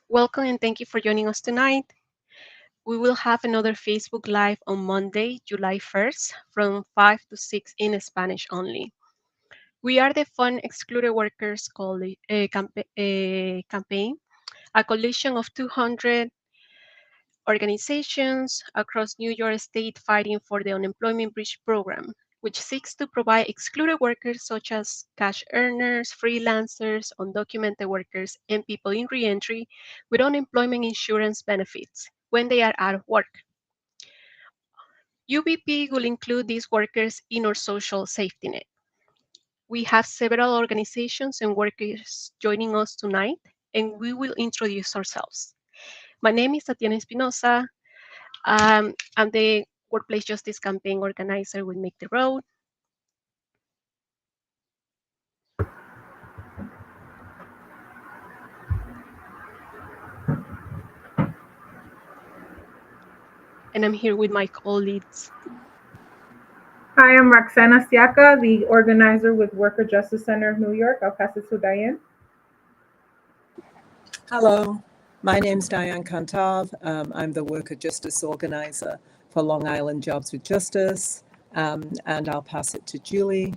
Welcome and thank you for joining us tonight. We will have another Facebook Live on Monday, July 1st from 5 to 6 in Spanish only. We are the Fund Excluded Workers campaign, a coalition of 200 organizations across New York State fighting for the Unemployment Bridge Program, which seeks to provide excluded workers such as cash earners, freelancers, undocumented workers, and people in reentry with unemployment insurance benefits when they are out of work. UBP will include these workers in our social safety net. We have several organizations and workers joining us tonight, and we will introduce ourselves. My name is Tatiana Espinosa. I'm the Workplace Justice Campaign organizer with Make the Road. And I'm here with my colleagues. Hi, I'm Roxana Siaka, the organizer with Worker Justice Center of New York. I'll pass it to Diane. Hello, my name's Diane Kantav. I'm the Worker Justice Organizer for Long Island Jobs with Justice, and I'll pass it to Julie.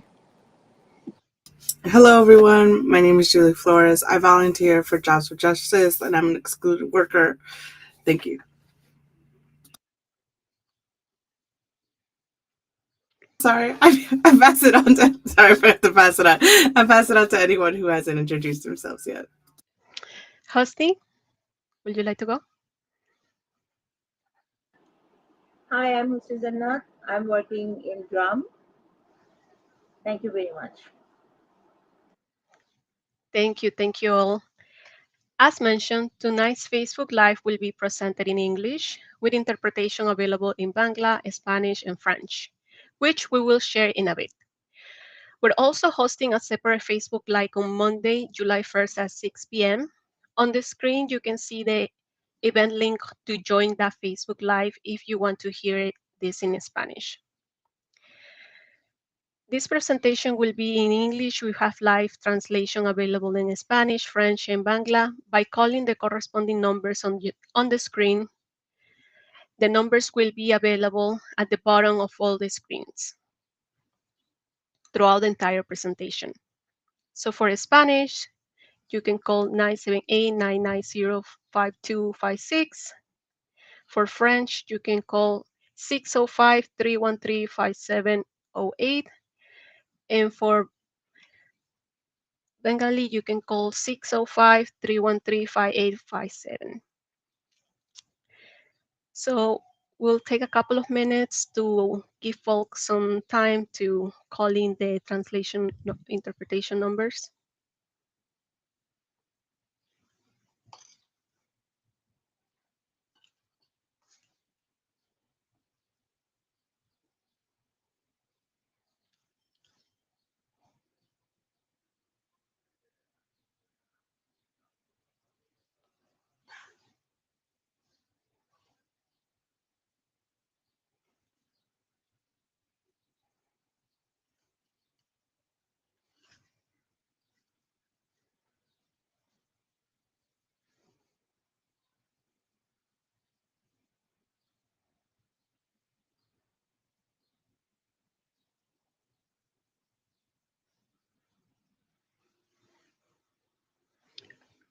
Hello, everyone. My name is Julie Flores. I volunteer for Jobs with Justice, and I'm an excluded worker. Thank you. Sorry, I pass it on to. Sorry, I forgot to pass it on. I pass it on to anyone who hasn't introduced themselves yet. Hosni, would you like to go? Hi, I'm Hussein Zannat. I'm working in Drum. Thank you very much. Thank you all. As mentioned, tonight's Facebook Live will be presented in English with interpretation available in Bangla, Spanish, and French, which we will share in a bit. We're also hosting a separate Facebook Live on Monday, July 1st at 6 p.m. On the screen, you can see the event link to join that Facebook Live if you want to hear this in Spanish. This presentation will be in English. We have live translation available in Spanish, French, and Bangla. By calling the corresponding numbers on the screen, the numbers will be available at the bottom of all the screens throughout the entire presentation. So for Spanish, you can call 978-990-5256. For French, you can call 605-313-5708. And for Bengali, you can call 605-313-5857. So we'll take a couple of minutes to give folks some time to call in the translation interpretation numbers.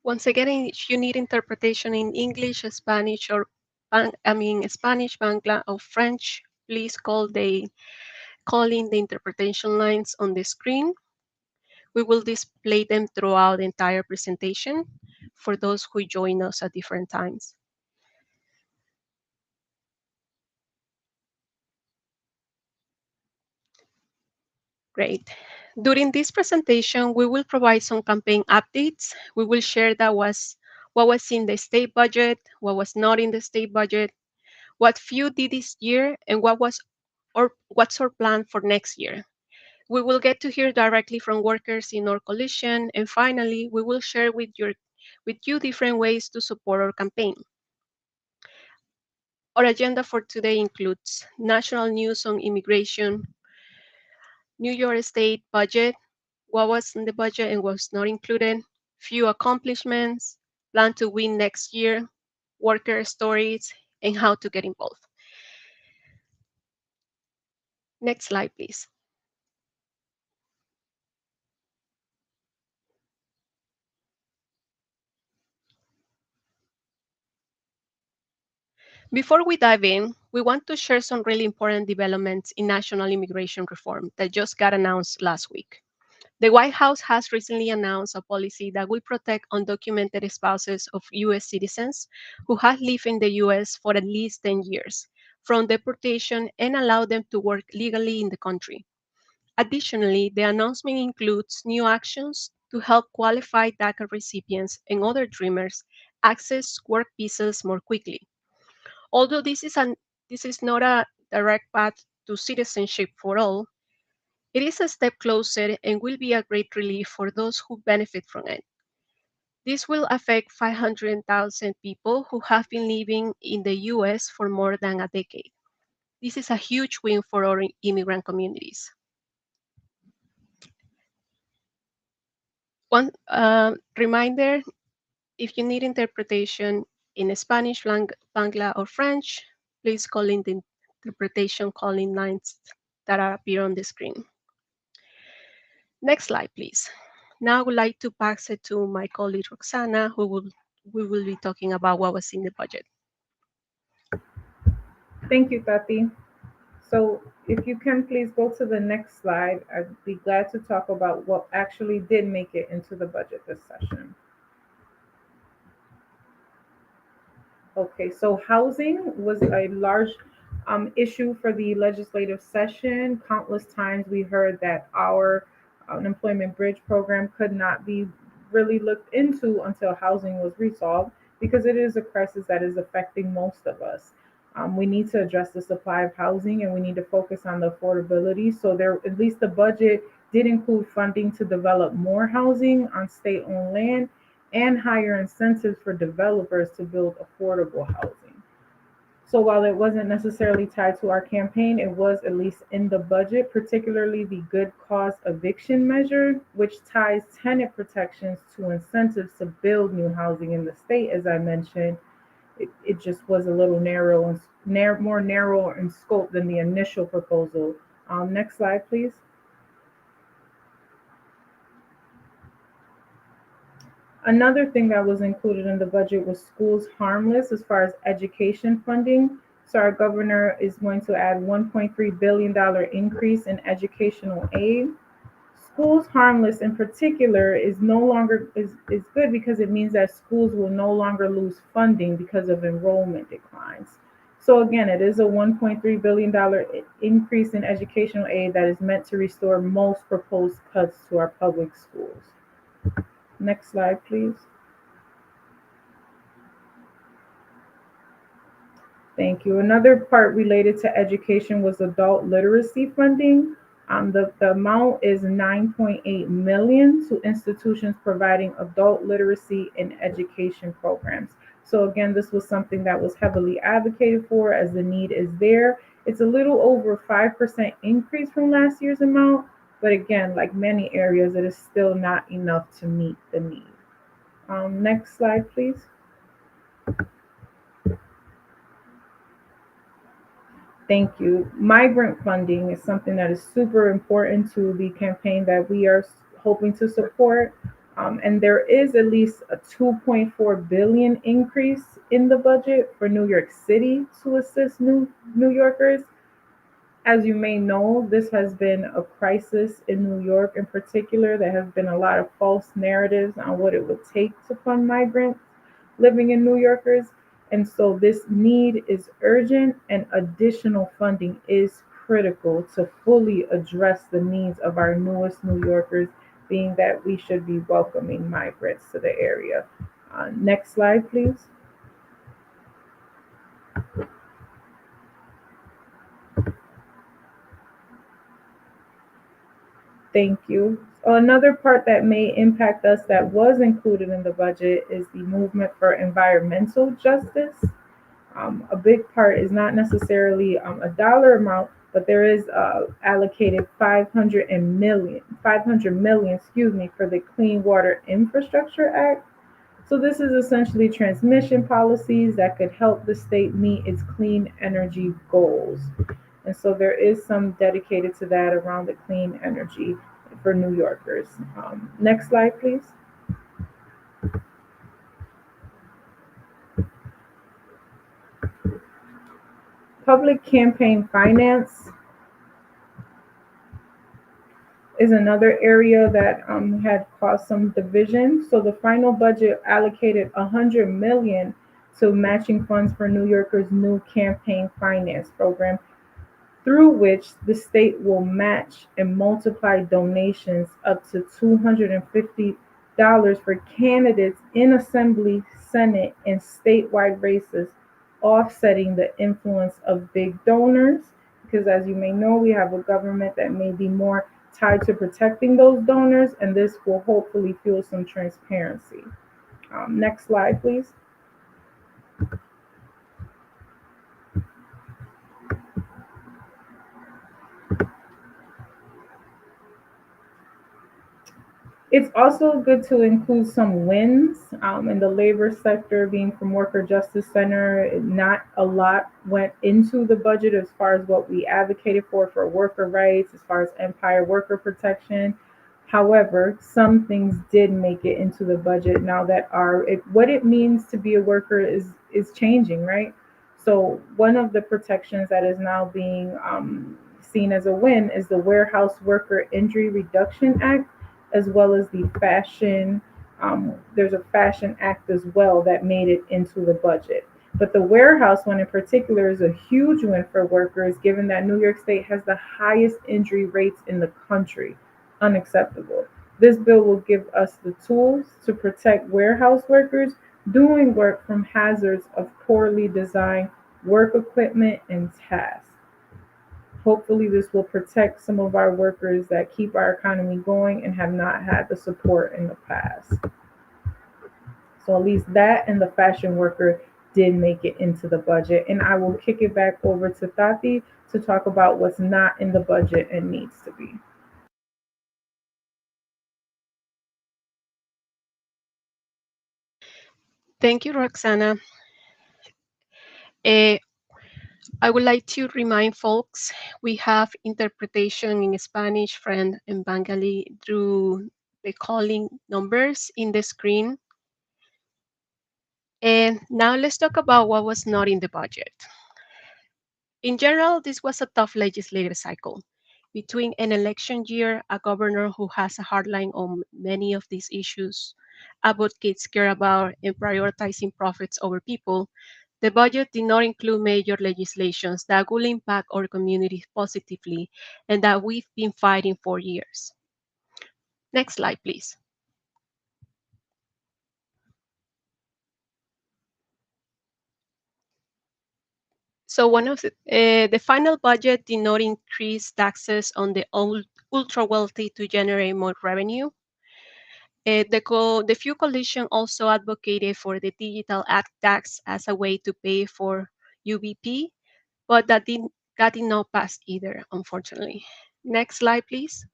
Once again, if you need interpretation in English, Spanish, or Spanish, Bangla, or French, please call in the interpretation lines on the screen. We will display them throughout the entire presentation for those who join us at different times. Great. During this presentation, we will provide some campaign updates. We will share what was in the state budget, what was not in the state budget, what few did this year, and what's our plan for next year. We will get to hear directly from workers in our coalition, and finally, we will share with you different ways to support our campaign. Our agenda for today includes national news on immigration, New York State budget, what was in the budget and was not included, few accomplishments, plan to win next year, worker stories, and how to get involved. Next slide, please. Before we dive in, we want to share some really important developments in national immigration reform that just got announced last week. The White House has recently announced a policy that will protect undocumented spouses of US citizens who have lived in the US for at least 10 years from deportation and allow them to work legally in the country. Additionally, the announcement includes new actions to help qualified DACA recipients and other dreamers access work visas more quickly. Although this is not a direct path to citizenship for all, it is a step closer and will be a great relief for those who benefit from it. This will affect 500,000 people who have been living in the US for more than a decade. This is a huge win for our immigrant communities. One reminder, if you need interpretation in Spanish, Bangla, or French, please call in the interpretation calling lines that appear on the screen. Next slide, please. Now I would like to pass it to my colleague Roxana, we will be talking about what was in the budget. Thank you, Tati. So if you can please go to the next slide, I'd be glad to talk about what actually did make it into the budget this session. Okay, so housing was a large issue for the legislative session. Countless times we heard that our unemployment bridge program could not be really looked into until housing was resolved, because it is a crisis that is affecting most of us. We need to address the supply of housing, and we need to focus on the affordability. So there, at least the budget did include funding to develop more housing on state-owned land and higher incentives for developers to build affordable housing. So while it wasn't necessarily tied to our campaign, it was at least in the budget, particularly the good cause eviction measure, which ties tenant protections to incentives to build new housing in the state. As I mentioned, it just was a little narrow and more narrow in scope than the initial proposal. Next slide, please. Another thing that was included in the budget was schools harmless as far as education funding. So our governor is going to add $1.3 billion increase in educational aid. Schools harmless in particular is no longer is good, because it means that schools will no longer lose funding because of enrollment declines. So again, it is a $1.3 billion increase in educational aid that is meant to restore most proposed cuts to our public schools. Next slide, please. Thank you. Another part related to education was adult literacy funding. The amount is $9.8 million to institutions providing adult literacy and education programs. So again, this was something that was heavily advocated for, as the need is there. It's a little over 5% increase from last year's amount, but again, like many areas, it is still not enough to meet the need. Next slide, please. Thank you. Migrant funding is something that is super important to the campaign that we are hoping to support. And there is at least a $2.4 billion increase in the budget for New York City to assist New Yorkers. As you may know, this has been a crisis in New York in particular. There have been a lot of false narratives on what it would take to fund migrants living in New Yorkers. And so this need is urgent, and additional funding is critical to fully address the needs of our newest New Yorkers, being that we should be welcoming migrants to the area. Next slide, please. Thank you. Another part that may impact us that was included in the budget is the movement for environmental justice. A big part is not necessarily a dollar amount, but there is allocated 500 million, for the Clean Water Infrastructure Act. So this is essentially transmission policies that could help the state meet its clean energy goals. And so there is some dedicated to that around the clean energy for New Yorkers. Next slide, please. Public campaign finance is another area that had caused some division. So the final budget allocated 100 million to matching funds for New Yorkers' new campaign finance program, through which the state will match and multiply donations up to $250 for candidates in Assembly, Senate, and statewide races, offsetting the influence of big donors. Because as you may know, we have a government that may be more tied to protecting those donors, and this will hopefully fuel some transparency. Next slide, please. It's also good to include some wins in the labor sector, being from Worker Justice Center. Not a lot went into the budget as far as what we advocated for worker rights, as far as empire worker protection. However, some things did make it into the budget now that what it means to be a worker is changing, right? So one of the protections that is now being seen as a win is the Warehouse Worker Injury Reduction Act, as well as the fashion. There's a fashion act as well that made it into the budget. But the warehouse one in particular is a huge win for workers, given that New York State has the highest injury rates in the country. Unacceptable. This bill will give us the tools to protect warehouse workers doing work from hazards of poorly designed work equipment and tasks. Hopefully, this will protect some of our workers that keep our economy going and have not had the support in the past. So at least that and the fashion worker did make it into the budget. And I will kick it back over to Tati to talk about what's not in the budget and needs to be. Thank you, Roxana. I would like to remind folks we have interpretation in Spanish, French, and Bengali through the calling numbers in the screen. And now let's talk about what was not in the budget. In general, this was a tough legislative cycle. Between an election year, a governor who has a hard line on many of these issues, advocates care about and prioritizing profits over people, the budget did not include major legislations that will impact our communities positively and that we've been fighting for years. Next slide, please. So one of the final budget did not increase taxes on the ultra wealthy to generate more revenue. The Few Coalition also advocated for the Digital Act tax as a way to pay for UBP, but that did not pass either, unfortunately. Next slide, please.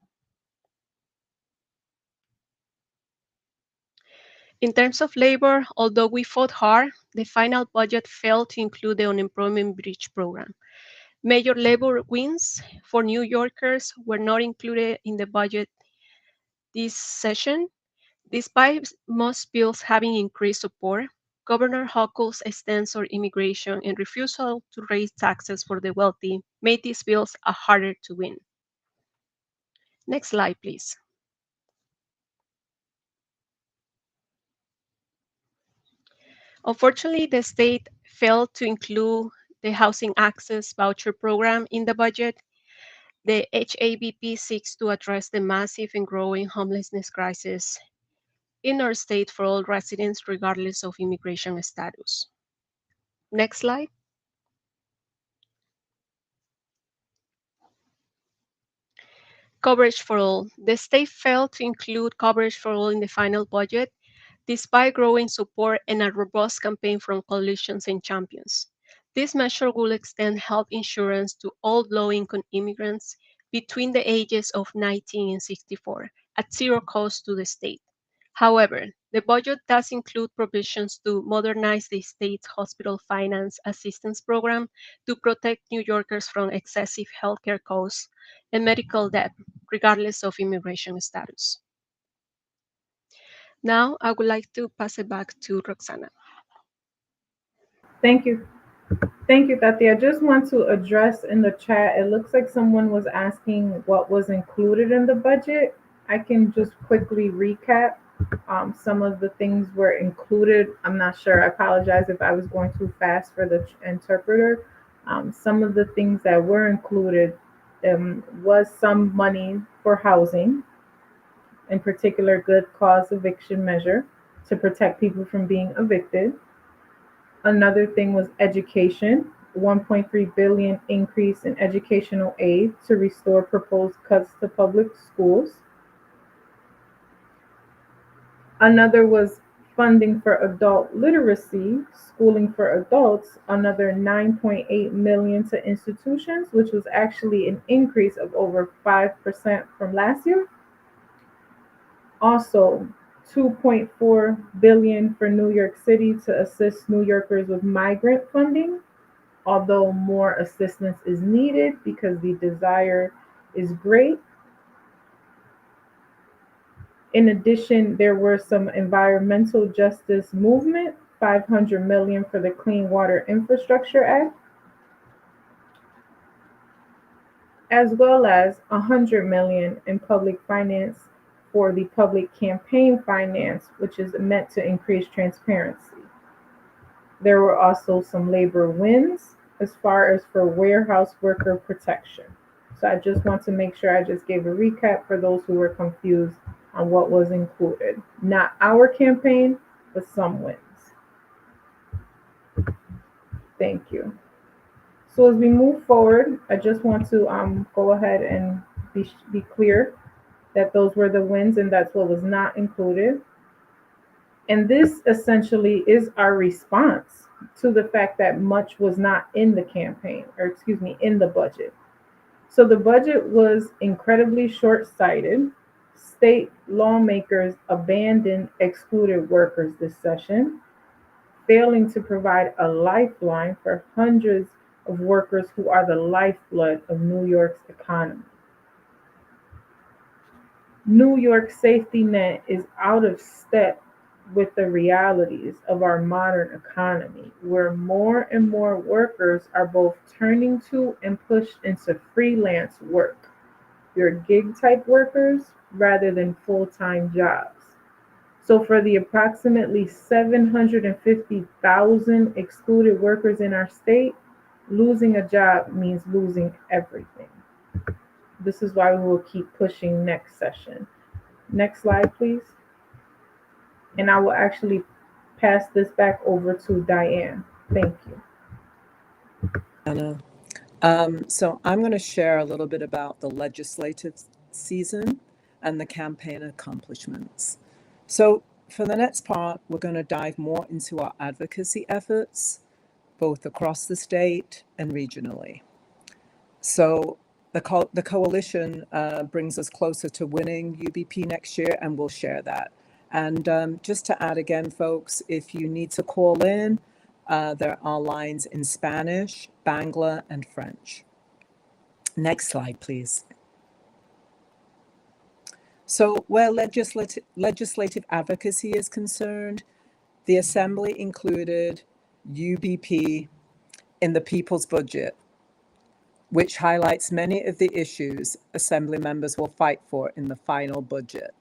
In terms of labor, although we fought hard, the final budget failed to include the unemployment bridge program. Major labor wins for New Yorkers were not included in the budget this session. Despite most bills having increased support, Governor Hochul's stance on immigration and refusal to raise taxes for the wealthy made these bills harder to win. Next slide, please. Unfortunately, the state failed to include the Housing Access Voucher Program in the budget. The HAVP seeks to address the massive and growing homelessness crisis in our state for all residents, regardless of immigration status. Next slide. Coverage for all. The state failed to include coverage for all in the final budget, despite growing support and a robust campaign from coalitions and champions. This measure will extend health insurance to all low-income immigrants between the ages of 19 and 64 at zero cost to the state. However, the budget does include provisions to modernize the state's hospital finance assistance program to protect New Yorkers from excessive healthcare costs and medical debt, regardless of immigration status. Now, I would like to pass it back to Roxana. Thank you. Thank you, Tati. I just want to address in the chat, it looks like someone was asking what was included in the budget. I can just quickly recap. Some of the things were included. I'm not sure. I apologize if I was going too fast for the interpreter. Some of the things that were included was some money for housing, in particular, good cause eviction measure to protect people from being evicted. Another thing was education, 1.3 billion increase in educational aid to restore proposed cuts to public schools. Another was funding for adult literacy, schooling for adults, another 9.8 million to institutions, which was actually an increase of over 5% from last year. Also, 2.4 billion for New York City to assist New Yorkers with migrant funding, although more assistance is needed because the desire is great. In addition, there were some environmental justice movement, 500 million for the Clean Water Infrastructure Act, as well as 100 million in public finance for the public campaign finance, which is meant to increase transparency. There were also some labor wins as far as for warehouse worker protection. So I just want to make sure I just gave a recap for those who were confused on what was included. Not our campaign, but some wins. Thank you. So as we move forward, I just want to go ahead and be clear that those were the wins and that's what was not included. And this essentially is our response to the fact that much was not in the campaign, or excuse me, in the budget. So the budget was incredibly short-sighted. State lawmakers abandoned excluded workers this session, failing to provide a lifeline for hundreds of workers who are the lifeblood of New York's economy. New York's safety net is out of step with the realities of our modern economy, where more and more workers are both turning to and pushed into freelance work. Your gig type workers rather than full-time jobs. So for the approximately 750,000 excluded workers in our state, losing a job means losing everything. This is why we will keep pushing next session. Next slide, please. And I will actually pass this back over to Diane. Thank you. Anna. So I'm going to share a little bit about the legislative season and the campaign accomplishments. So for the next part, we're going to dive more into our advocacy efforts, both across the state and regionally. So the coalition brings us closer to winning UBP next year, and we'll share that. And just to add again, folks, if you need to call in, there are lines in Spanish, Bangla, and French. Next slide, please. So where legislative advocacy is concerned, the Assembly included UBP in the People's Budget, which highlights many of the issues Assembly members will fight for in the final budget.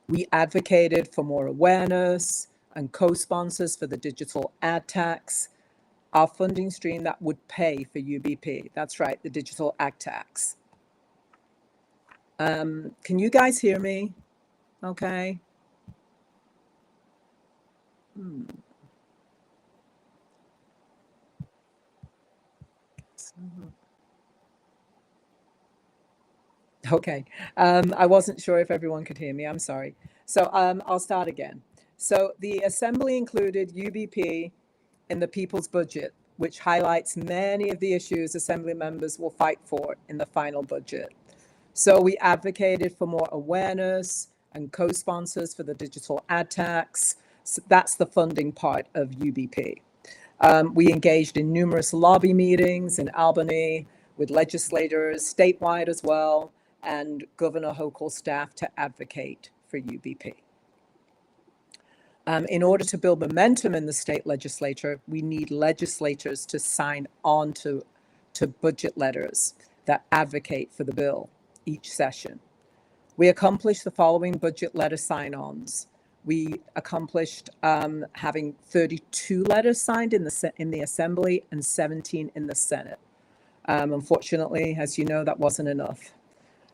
We advocated for more awareness and co-sponsors for the digital ad tax, our funding stream that would pay for UBP. That's right, the digital ad tax. Can you guys hear me? Okay. Okay, I wasn't sure if everyone could hear me, I'm sorry. So I'll start again. So the Assembly included UBP in the People's Budget, which highlights many of the issues Assembly members will fight for in the final budget. So we advocated for more awareness and co-sponsors for the digital ad tax. So that's the funding part of UBP. We engaged in numerous lobby meetings in Albany with legislators statewide as well, and Governor Hochul staff to advocate for UBP. In order to build momentum in the state legislature, we need legislators to sign on to budget letters that advocate for the bill each session. We accomplished the following budget letter sign-ons. We accomplished having 32 letters signed in the Assembly and 17 in the Senate. Unfortunately, as you know, that wasn't enough.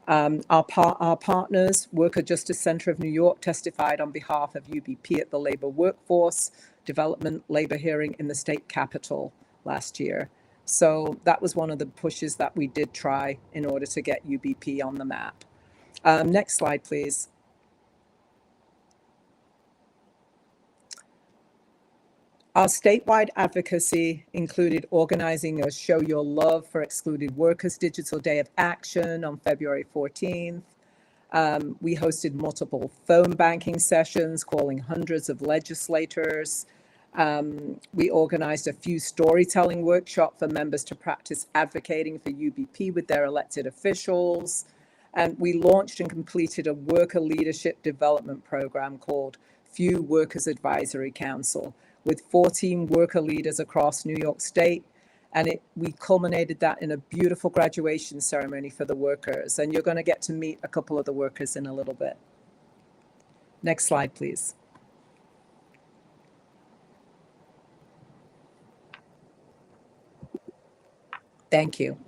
Our partners, Worker Justice Center of New York, testified on behalf of UBP at the Labor Workforce Development Labor Hearing in the state capitol last year. So that was one of the pushes that we did try in order to get UBP on the map. Next slide, please. Our statewide advocacy included organizing a Show Your Love for Excluded Workers Digital Day of Action on February 14th. We hosted multiple phone banking sessions, calling hundreds of legislators. We organized a few storytelling workshops for members to practice advocating for UBP with their elected officials. And we launched and completed a worker leadership development program called FEW Workers Advisory Council, with 14 worker leaders across New York State. And we culminated that in a beautiful graduation ceremony for the workers. And you're going to get to meet a couple of the workers in a little bit. Next slide, please. Thank you.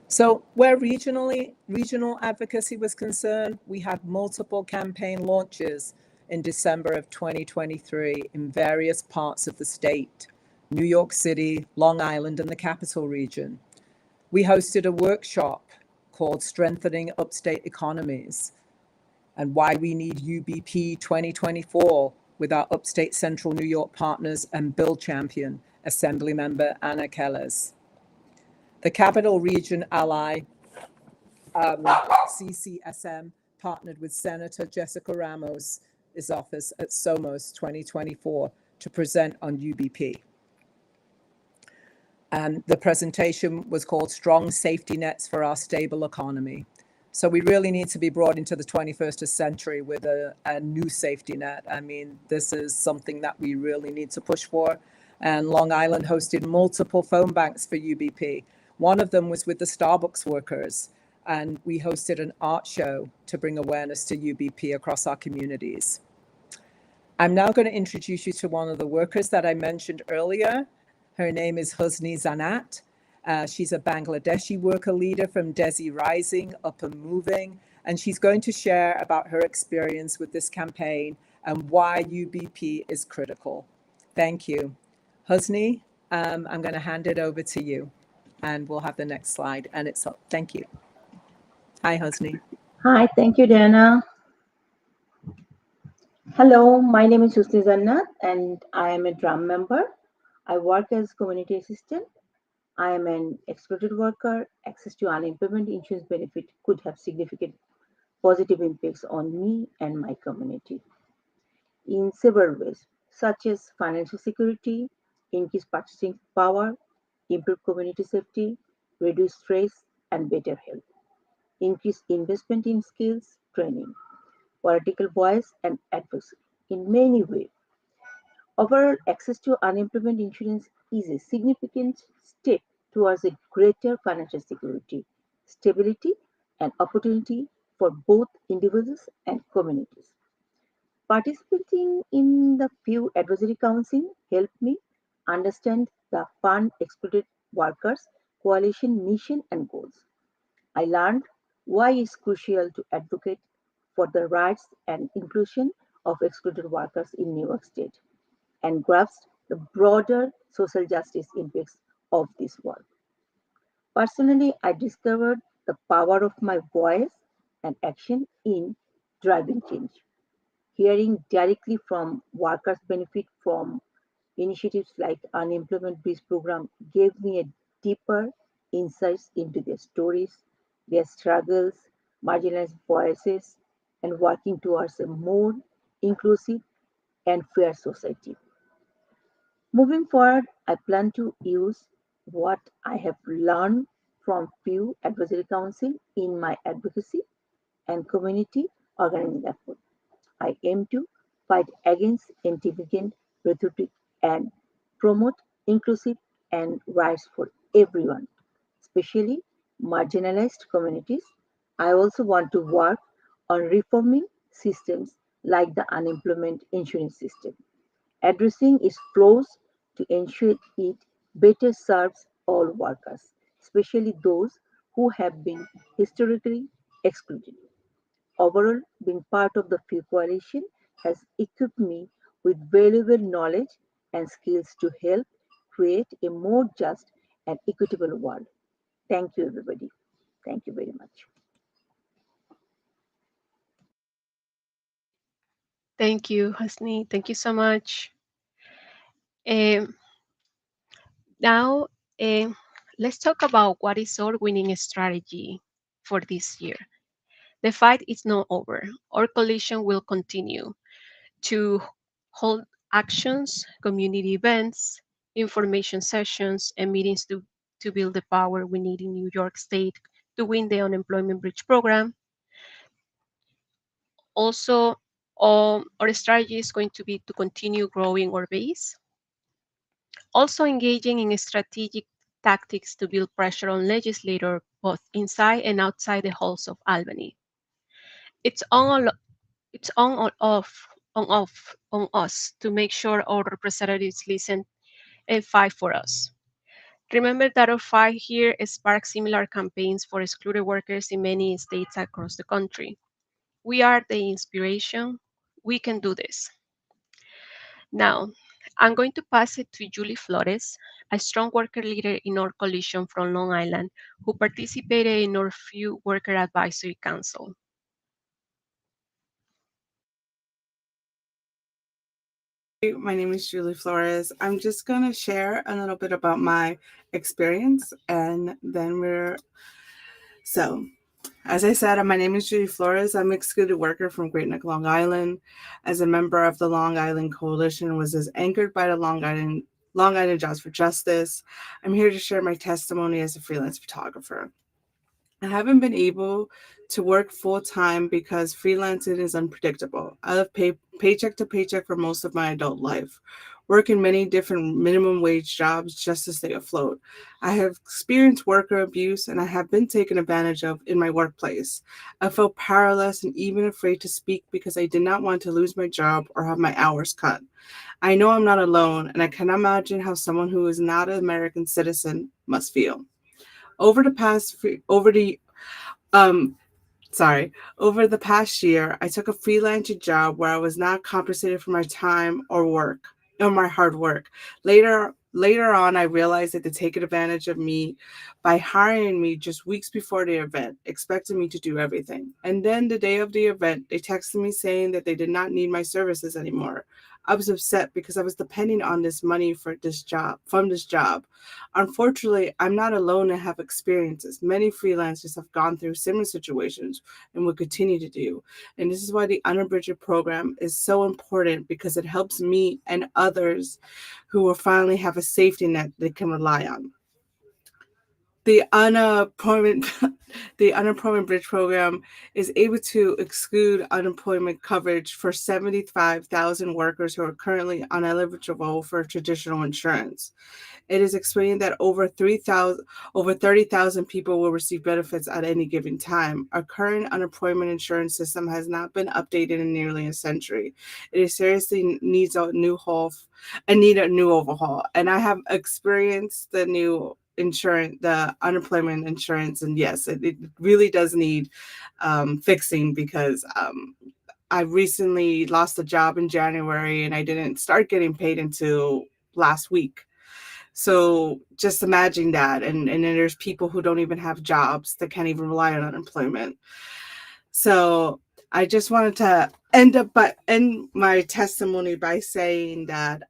So where regional advocacy was concerned, we had multiple campaign launches in December of 2023 in various parts of the state, New York City, Long Island, and the Capital Region. We hosted a workshop called Strengthening Upstate Economies and Why We Need UBP 2024 with our Upstate Central New York partners and bill champion, Assemblymember Anna Kellers. The Capital Region ally, CCSM, partnered with Senator Jessica Ramos' office at Somos 2024 to present on UBP. And the presentation was called Strong Safety Nets for Our Stable Economy. So we really need to be brought into the 21st century with a new safety net. I mean, this is something that we really need to push for. And Long Island hosted multiple phone banks for UBP. One of them was with the Starbucks workers, and we hosted an art show to bring awareness to UBP across our communities. I'm now going to introduce you to one of the workers that I mentioned earlier. Her name is Husni Zanat. She's a Bangladeshi worker leader from Desi Rising, Up and Moving, and she's going to share about her experience with this campaign and why UBP is critical. Thank you. Husni, I'm going to hand it over to you, and we'll have the next slide, and it's up. Thank you. Hi, Husni. Hi, thank you, Diana. Hello, my name is Husni Zannat and I am a drum member. I work as community assistant. I am an excluded worker. Access to unemployment insurance benefit could have significant positive impacts on me and my community in several ways, such as financial security, increased purchasing power, improved community safety, reduced stress and better health, increased investment in skills, training, political voice and advocacy. In many ways, overall access to unemployment insurance is a significant step towards a greater financial security, stability, and opportunity for both individuals and communities. Participating in the FEW Advisory Council helped me understand the Fund Excluded Workers Coalition mission and goals. I learned why it's crucial to advocate for the rights and inclusion of excluded workers in New York State and grasped the broader social justice impacts of this work. Personally, I discovered the power of my voice and action in driving change. Hearing directly from workers benefit from initiatives like Unemployment Bridge Program gave me a deeper insights into their stories, their struggles, marginalized voices, and working towards a more inclusive and fair society. Moving forward, I plan to use what I have learned from Pew Advisory Council in my advocacy and community organizing effort. I aim to fight against anti-immigrant rhetoric and promote inclusive and rights for everyone, especially marginalized communities. I also want to work on reforming systems like the unemployment insurance system, addressing its flaws to ensure it better serves all workers, especially those who have been historically excluded. Overall, being part of the FEW coalition has equipped me with valuable knowledge and skills to help create a more just and equitable world. Thank you, everybody. Thank you very much. Thank you, Hasni. Thank you so much. Um, Now, let's talk about what is our winning strategy for this year. The fight is not over. Our coalition will continue to hold actions, community events, information sessions, and meetings to build the power we need in New York State to win the Unemployment Bridge program. Also, our strategy is going to be to continue growing our base, also engaging in strategic tactics to build pressure on legislators both inside and outside the halls of Albany. It's on us to make sure our representatives listen and fight for us. Remember that our fight here sparked similar campaigns for excluded workers in many states across the country. We are the inspiration. We can do this. Now, I'm going to pass it to Julie Flores, a strong worker leader in our coalition from Long Island, who participated in our few Worker Advisory Council. My name is Julie Flores. I'm just going to share a little bit about my experience and then so as I said, my name is Julie Flores. I'm an excluded worker from Great Neck, Long Island. As a member of the Long Island Coalition, was as anchored by the Long Island Jobs for Justice. I'm here to share my testimony as a freelance photographer. I haven't been able to work full time because freelancing is unpredictable. I live paycheck to paycheck for most of my adult life, work in many different minimum wage jobs just to stay afloat. I have experienced worker abuse and I have been taken advantage of in my workplace. I felt powerless and even afraid to speak because I did not want to lose my job or have my hours cut. I know I'm not alone, and I can imagine how someone who is not an American citizen must feel. Over the past year, I took a freelancing job where I was not compensated for my time or my hard work. Later on, I realized that they taken advantage of me by hiring me just weeks before the event, expecting me to do everything. And then the day of the event, they texted me saying that they did not need my services anymore. I was upset because I was depending on this money from this job. Unfortunately, I'm not alone and have experiences. Many freelancers have gone through similar situations and will continue to do. And this is why the Unabridged program is so important, because it helps me and others who will finally have a safety net they can rely on. The unemployment bridge program is able to exclude unemployment coverage for 75,000 workers who are currently ineligible for traditional insurance. It is explained that over 30,000 people will receive benefits at any given time. Our current unemployment insurance system has not been updated in nearly a century. It seriously needs a new overhaul. And I have experienced the unemployment insurance, and yes, it really does need fixing, because I recently lost a job in January and I didn't start getting paid until last week. So just imagine that. And then there's people who don't even have jobs that can't even rely on unemployment. So I just wanted to end my testimony by saying that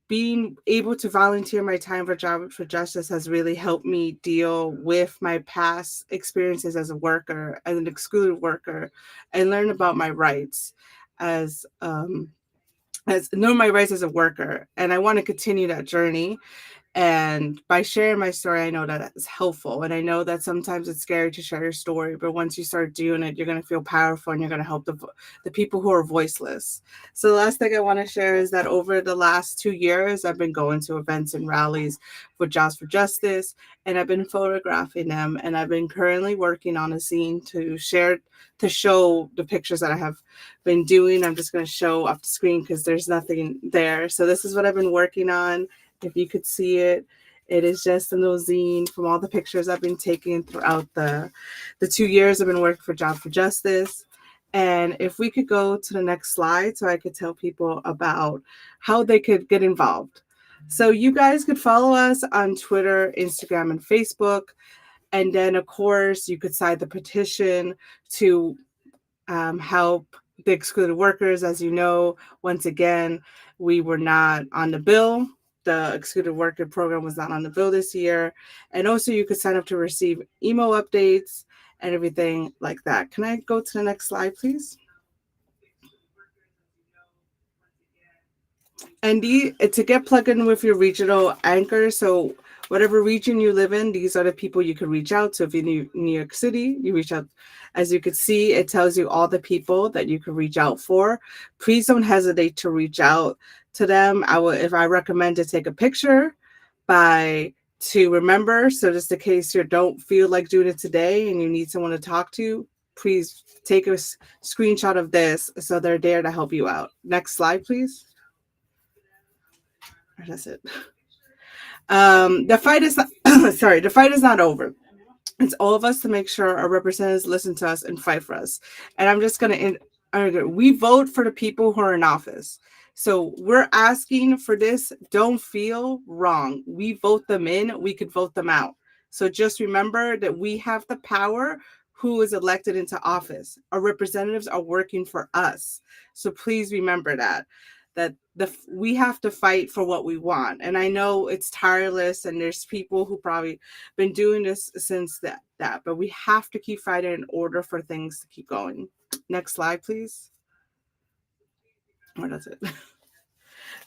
being able to volunteer my time for Job for Justice has really helped me deal with my past experiences as a worker, as an excluded worker, and learn about my rights as know my rights as a worker. And I want to continue that journey. And by sharing my story, I know that it's helpful. And I know that sometimes it's scary to share your story, but once you start doing it, you're going to feel powerful and you're going to help the people who are voiceless. So the last thing I want to share is that over the last 2 years, I've been going to events and rallies for Jobs for Justice, and I've been photographing them. And I've been currently working on a scene to show the pictures that I have been doing. I'm just going to show off the screen because there's nothing there. So this is what I've been working on. If you could see it, it is just a little zine from all the pictures I've been taking throughout the 2 years I've been working for Job for Justice. And if we could go to the next slide so I could tell people about how they could get involved. So you guys could follow us on Twitter, Instagram, and Facebook. And then, of course, you could sign the petition to help the excluded workers. As you know, once again, we were not on the bill. The excluded worker program was not on the bill this year. And also you could sign up to receive email updates and everything like that. Can I go to the next slide, please? And to get plugged in with your regional anchor, so whatever region you live in, these are the people you can reach out to. If you're in New York City, you reach out. As you can see, it tells you all the people that you can reach out for. Please don't hesitate to reach out to them. If I recommend to take a picture to remember. So just in case you don't feel like doing it today and you need someone to talk to, please take a screenshot of this so they're there to help you out. Next slide, please. That's it. The fight is not, the fight is not over. It's all of us to make sure our representatives listen to us and fight for us. And I'm just going to, we vote for the people who are in office. So we're asking for this. Don't feel wrong. We vote them in. We could vote them out. So just remember that we have the power who is elected into office. Our representatives are working for us. So please remember that we have to fight for what we want. And I know it's tireless and there's people who probably been doing this since that, but we have to keep fighting in order for things to keep going. Next slide, please. Where does it?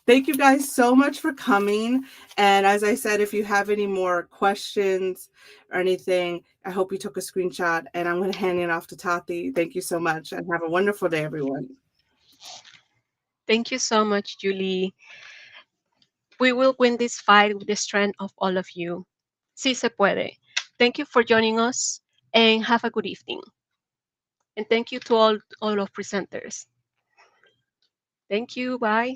Thank you guys so much for coming. And as I said, if you have any more questions or anything, I hope you took a screenshot, and I'm going to hand it off to Tati. Thank you so much and have a wonderful day, everyone. Thank you so much, Julie. We will win this fight with the strength of all of you. Sí se puede. Thank you for joining us and have a good evening. And thank you to all of presenters. Thank you. Bye.